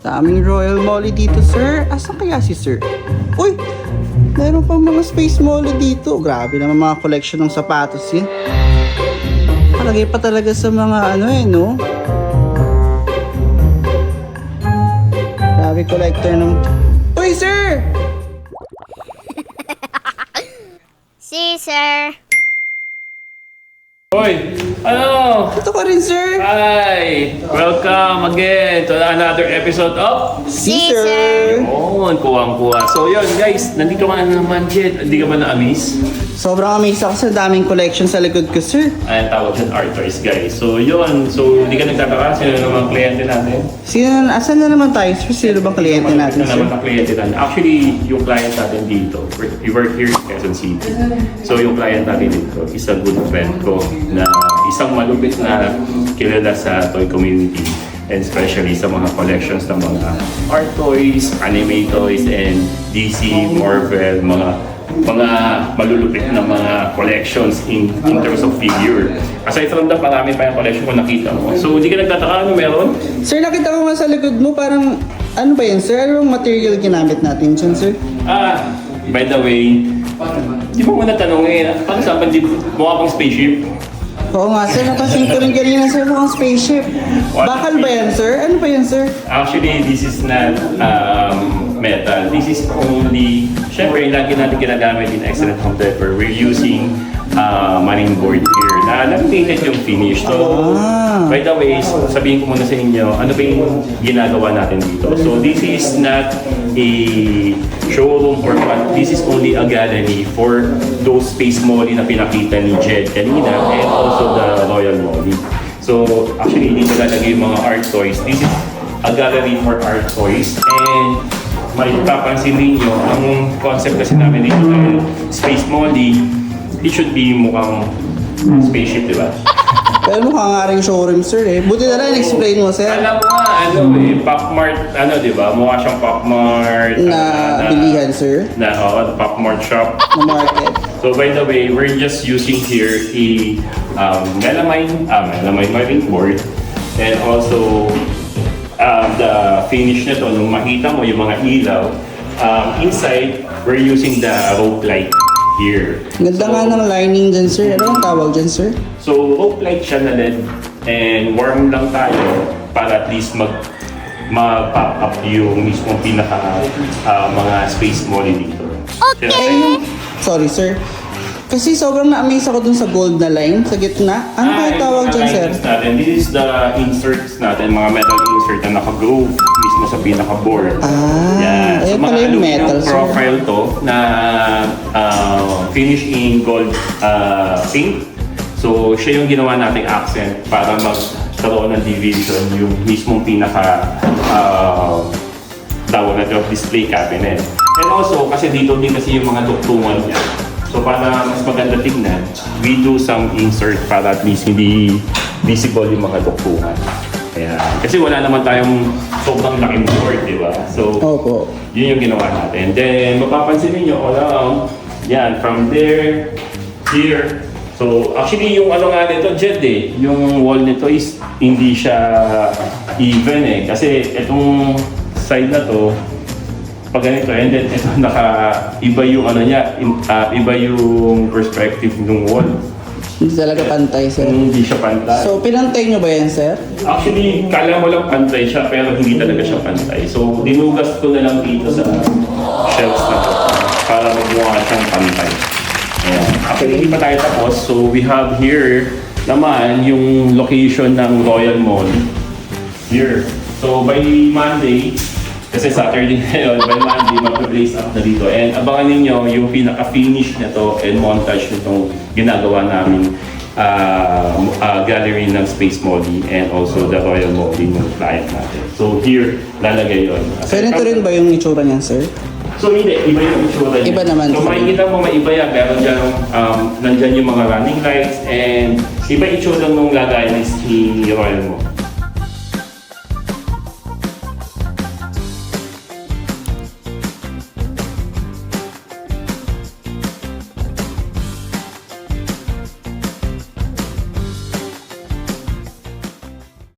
Daming Royal Molly dito, sir. Asan kaya si sir? Uy! Meron pang mga Space Molly dito. Grabe naman mga collection ng sapatos yun. Palagay pa talaga sa mga no? Grabe collector ng... Uy, sir! Si sir. Hoy! Ano? Ito ka rin, sir! Hi! Welcome again to another episode of Si sir! Yun, kuwang-kuwa. So yun guys, nandito ka na naman, Jed. Hindi ka ba na-amaze? Sobrang amazed ako sa daming collection sa likod ko, sir. Ayan, tawag dyan, art toys guys. So yun, so hindi ka nagtataka, sino naman kliyente natin? Asan na naman tayo, sir? Sino bang kliyente natin, Sino sir? naman ang kliyente natin? Actually, yung client natin dito, we work here in Quezon City. So yung client natin dito, is a good friend ko na isang malupit na kilala sa toy community, and especially sa mga collections ng mga art toys, anime toys, and DC, Marvel, mga malulupit na mga collections in terms of figure. Aside from that, marami pa yung collection ko nakita mo. So, hindi ka nagtataka ano meron? Sir, nakita ko nga sa likod mo, parang... Ano ba yan, sir? Anong material ginamit natin dyan, sir? By the way, di mo muna tanongin, paano sa di mukha pang spaceship? Oo nga, sir. Napansin ko rin kanina, sir, mukhang spaceship. Bakal ba yan, sir? Ano ba yan, sir? Actually, this is not metal. This is only, syempre, yung lagi natin ginagamit in Excellent Home Decor. We're using marine board here na laminated yung finish. So, by the way, sabihin ko muna sa inyo, ano ba yung ginagawa natin dito? So, this is not a showroom or what. This is only a gallery for those Space Molly na pinakita ni Jed kanina, and also the Royal Molly. So, actually, dito lalagay yung mga art toys. This is a gallery for art toys, and may papansin ninyo, ang concept kasi namin dito dahil Space Molly, it should be mukhang spaceship, di ba? Pero mukha nga rin showroom, sir, eh. Buti na lang explain mo, sir. Alam mo nga, Pop Mart, di ba? Mukha siyang Pop Mart. Na bilihan, sir. Pop Mart shop. Na market. So by the way, we're just using here a melamine marine board, and also the finish nito, nung makita mo yung mga ilaw, inside, we're using the rope light here. Ganda nga ng lining dyan, sir. Ano ang tawag dyan, sir? So, rope light siya na LED, and warm lang tayo para at least mag-pop up yung mismong pinaka mga Space Molly dito. Eh, sorry, sir. Kasi sobrang na-amaze ako dun sa gold na line sa gitna. Ano kaya tawag dyan, sir? This is the inserts natin, mga metal insert na naka-groove mismo sa pinaka-board. Yan. Eh, pala yung metal, sir. Profile to na finish in gold paint. So, siya yung ginawa nating accent para magkaroon ng division yung mismong pinaka tawag natin display cabinet. And also, kasi dito din kasi yung mga duktungan niya. So, para mas maganda tingnan, we do some insert para at least hindi visible yung mga duktungan. Ayan. Kasi wala naman tayong sobrang laking board, di ba? So, Opo. yun yung ginawa natin. Then, mapapansin ninyo, all around, yan, from there, here. So, actually, yung ano nga nito, Jed, yung wall nito is hindi siya even Kasi itong side na to, pag ganito, and then ito iba yung ano niya, iba yung perspective ng wall. Hindi talaga pantay, sir. Hindi siya pantay. So, pinantay nyo ba yan, sir? Actually, kala mo lang pantay siya, pero hindi talaga siya pantay. So, dinugas ko na lang dito sa shelves na to para magmukha siyang pantay. Ayan. Actually, hindi pa tayo tapos. So, we have here naman yung location ng Royal Mall. Here. So, by Monday, kasi Saturday ngayon, by Monday, mag-place up na dito. And abangan ninyo yung pinaka-finish nito and montage nitong ginagawa namin gallery ng Space Molly and also the Royal Molly ng client natin. So here, lalagay yun. Pero ito rin ba yung itsura niyan, sir? So hindi, iba yung itsura niya. Iba naman. So makikita mo maiba yan, pero dyan, nandyan yung mga running lights and iba itsura nung lagay ni Royal Molly.